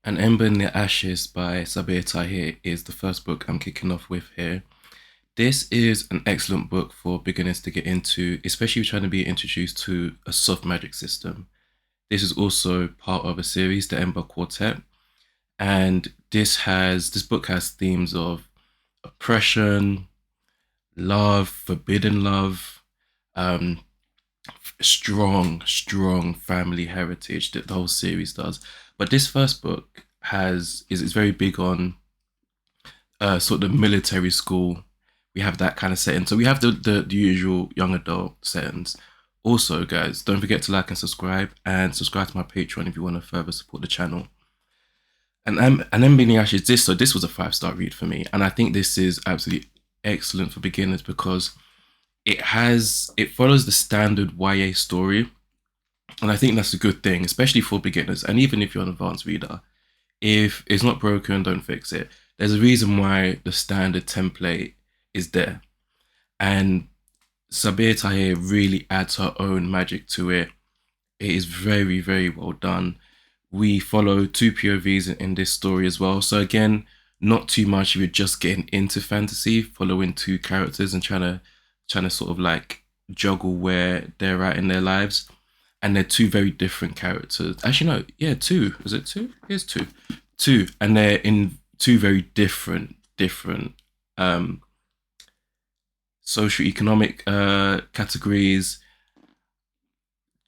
And Ember in the Ashes by Sabaa Tahir is the first book I'm kicking off with here. This is an excellent book for beginners to get into, especially if you're trying to be introduced to a soft magic system. This is also part of a series, the Ember Quartet, and this book has themes of oppression, love, forbidden love, um, strong family heritage that the whole series does. But this first book is very big on sort of military school. We have that kind of setting. So we have the usual young adult settings. Also, guys, don't forget to like and subscribe to my Patreon if you want to further support the channel. And then being Ashes, this was a 5-star read for me, and I think this is absolutely excellent for beginners because it follows the standard YA story, and I think that's a good thing, especially for beginners. And even if you're an advanced reader, if it's not broken, don't fix it. There's a reason why the standard template is there, and Sabaa Tahir really adds her own magic to it. It is very well done. We follow two POVs in this story as well. So again, not too much if you're just getting into fantasy, following two characters and trying to sort of like juggle where they're at in their lives. And they're two very different characters. Actually, no, yeah, two. Was it two? Here's two. Two. And they're in two very different um socioeconomic categories,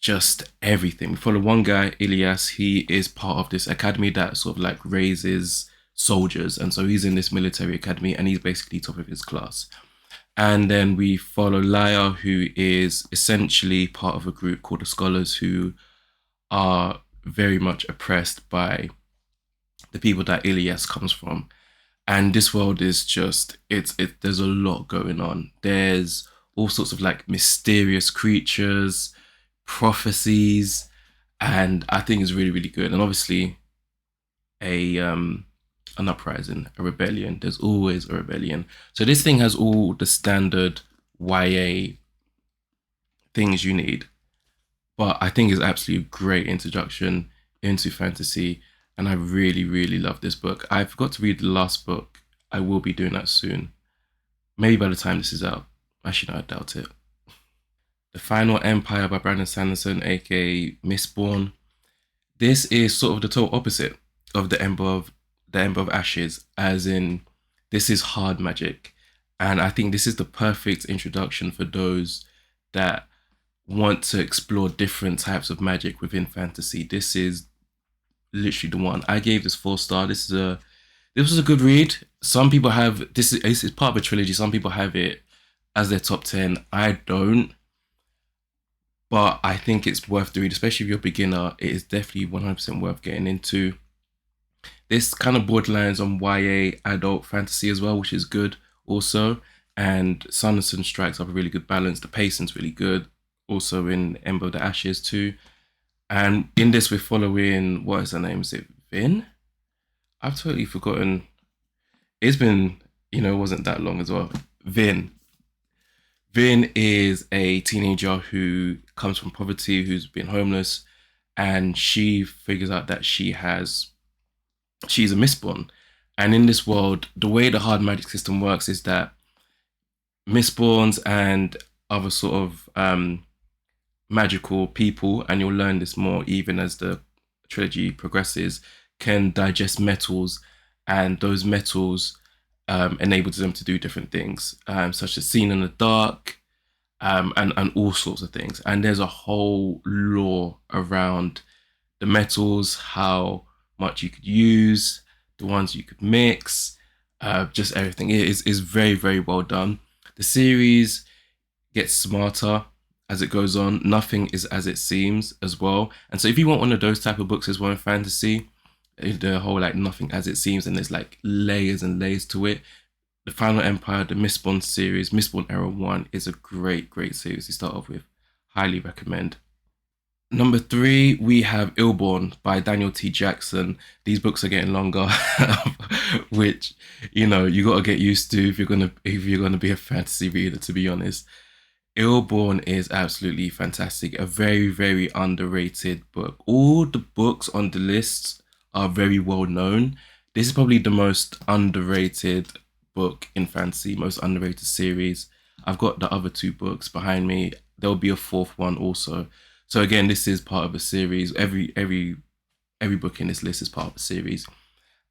just everything. We follow one guy, Ilyas. He is part of this academy that sort of like raises soldiers, and so he's in this military academy, and he's basically top of his class. And then we follow Laya, who is essentially part of a group called the Scholars, who are very much oppressed by the people that Ilyas comes from. And this world is just there's a lot going on. There's all sorts of like mysterious creatures, prophecies, and I think it's really good. And obviously a an uprising, a rebellion. There's always a rebellion. So this thing has all the standard YA things you need, but I think it's absolutely a great introduction into fantasy, and I really love this book. I forgot to read the last book. I will be doing that soon. Maybe by the time this is out. Actually, no, I doubt it. The Final Empire by Brandon Sanderson, aka Mistborn. This is sort of the total opposite of the Ember of Ashes, as in this is hard magic, and I think this is the perfect introduction for those that want to explore different types of magic within fantasy. This is literally the one. I gave this 4 star. This was a good read. Some people have this is part of a trilogy. Some people have it as their top 10. I don't, but I think it's worth the read, especially if you're a beginner. It is definitely 100% worth getting into. This kind of borderlines on YA adult fantasy as well, which is good also. And Sanderson strikes up a really good balance. The pacing's really good. Also in Ember of the Ashes too. And in this, we're following, what is her name? Is it Vin? I've totally forgotten. It's been, it wasn't that long as well. Vin. Vin is a teenager who comes from poverty, who's been homeless, and she figures out that she's a Mistborn. And in this world, the way the hard magic system works is that Mistborns and other sort of magical people, and you'll learn this more even as the trilogy progresses, can digest metals, and those metals enables them to do different things, such as seeing in the dark, and all sorts of things. And there's a whole lore around the metals, how much you could use, the ones you could mix, just everything. It is very well done. The series gets smarter as it goes on. Nothing is as it seems as well. And so if you want one of those type of books as well in fantasy, the whole like nothing as it seems, and there's like layers and layers to it. The Final Empire, the Mistborn series, Mistborn Era 1 is a great series to start off with. Highly recommend. Number 3, we have Illborn by Daniel T. Jackson. These books are getting longer, which you got to get used to if you're gonna be a fantasy reader. To be honest, Illborn is absolutely fantastic. A very underrated book. All the books on the list are very well known. This is probably the most underrated book in fantasy, most underrated series. I've got the other two books behind me. There'll be a fourth one also. So again, this is part of a series. Every book in this list is part of a series.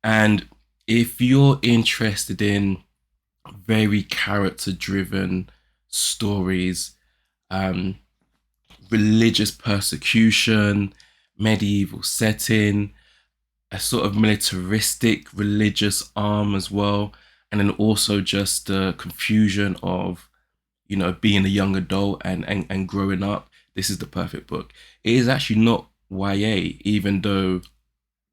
And if you're interested in very character driven stories, um, religious persecution, medieval setting, a sort of militaristic religious arm as well, and then also just the confusion of being a young adult and growing up. This is the perfect book. It is actually not YA, even though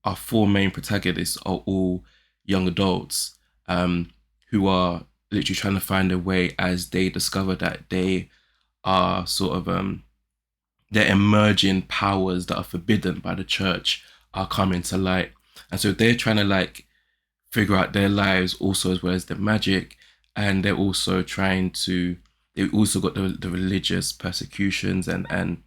our four main protagonists are all young adults, who are literally trying to find their way as they discover that they are sort of their emerging powers that are forbidden by the church are coming to light. And so they're trying to like figure out their lives also as well as their magic. And they're also trying to, they've also got the religious persecutions and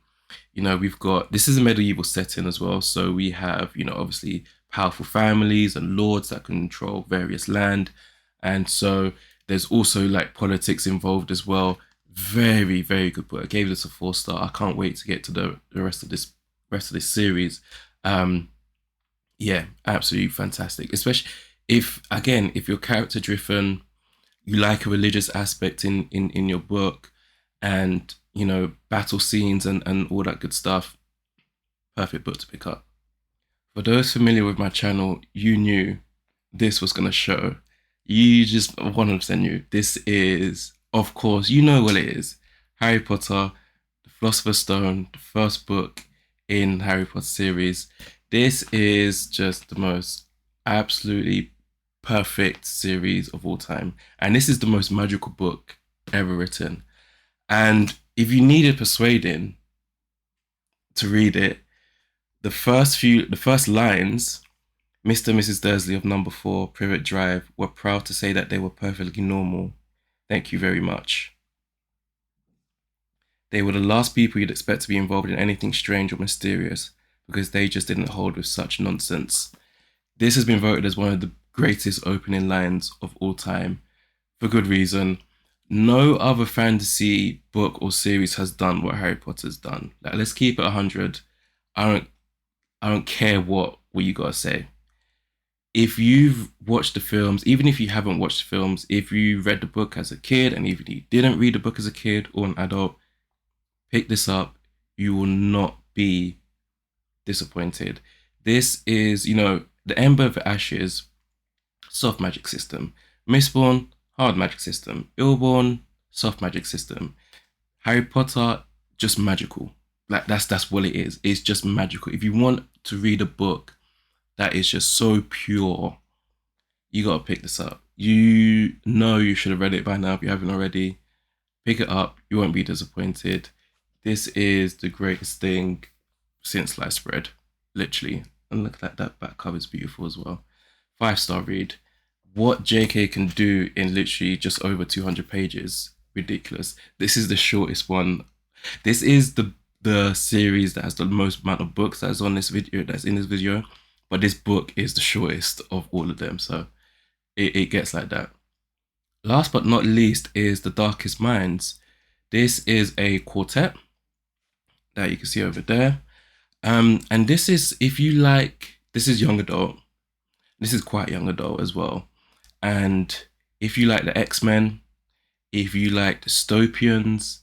we've got, this is a medieval setting as well. So we have, obviously powerful families and lords that control various land. And so there's also like politics involved as well. Very, very good book. I gave this a 4 star. I can't wait to get to the rest of this series. Um, yeah, absolutely fantastic. Especially if you're character driven, you like a religious aspect in your book, and battle scenes and all that good stuff. Perfect book to pick up. For those familiar with my channel, you knew this was gonna show. You just 100% knew. This is, of course, you know what it is. Harry Potter, the Philosopher's Stone, the first book in Harry Potter series. This is just the most absolutely perfect series of all time. And this is the most magical book ever written. And if you needed persuading to read it, the first lines, Mr. and Mrs. Dursley of number 4, Privet Drive, were proud to say that they were perfectly normal. Thank you very much. They were the last people you'd expect to be involved in anything strange or mysterious, because they just didn't hold with such nonsense. This has been voted as one of the greatest opening lines of all time, for good reason. No other fantasy book or series has done what Harry Potter's done. Like, let's keep it 100. I don't care what you gotta say. If you've watched the films, even if you haven't watched the films, if you read the book as a kid, and even if you didn't read the book as a kid or an adult, pick this up. You will not be disappointed. This is, the Ember of Ashes, soft magic system. Mistborn, hard magic system. Illborn, soft magic system. Harry Potter, just magical. Like that's what it is. It's just magical. If you want to read a book that is just so pure, you gotta pick this up. You should have read it by now if you haven't already. Pick it up. You won't be disappointed. This is the greatest thing since sliced bread, literally. And look at that back cover is beautiful as well. 5-star read. What JK can do in literally just over 200 pages, ridiculous. This is the shortest one. This is the series that has the most amount of books that's on this video, that's in this video, but this book is the shortest of all of them, so it gets like that. Last but not least is The Darkest Minds. This is a quartet that you can see over there. And this is, if you like, this is young adult. This is quite young adult as well. And if you like the X-Men, if you like dystopians,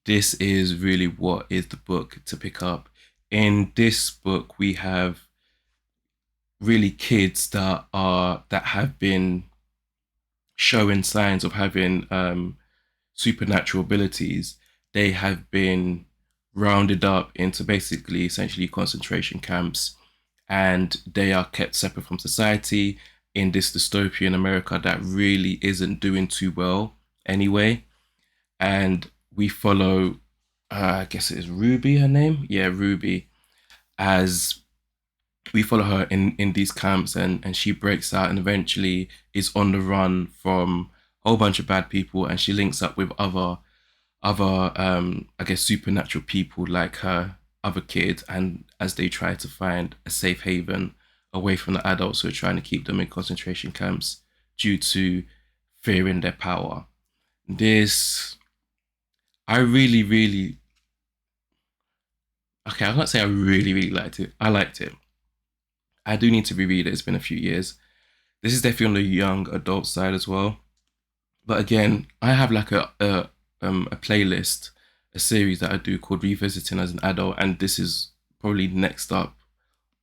this is really what is the book to pick up. In this book, we have really kids that have been showing signs of having supernatural abilities. They have been rounded up into basically essentially concentration camps, and they are kept separate from society in this dystopian America that really isn't doing too well anyway. And we follow, I guess it is Ruby, her name? Yeah, Ruby, as we follow her in these camps, and she breaks out and eventually is on the run from a whole bunch of bad people, and she links up with other I guess supernatural people like her, other kids, and as they try to find a safe haven away from the adults who are trying to keep them in concentration camps due to fearing their power. This, I really, really, okay, I can't say I really, really liked it. I liked it. I do need to reread it. It's been a few years. This is definitely on the young adult side as well. But again, I have like a playlist, a series that I do called Revisiting as an Adult, and this is probably next up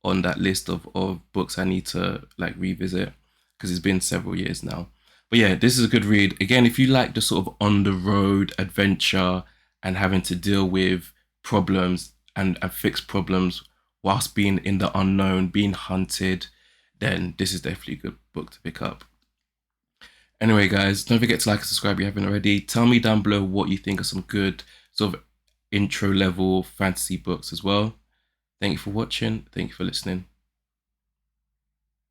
on that list of books I need to like revisit because it's been several years now. But yeah, this is a good read. Again, if you like the sort of on the road adventure and having to deal with problems and fix problems whilst being in the unknown, being hunted, then this is definitely a good book to pick up. Anyway, guys, don't forget to like and subscribe if you haven't already. Tell me down below what you think are some good sort of intro level fantasy books as well. Thank you for watching. Thank you for listening.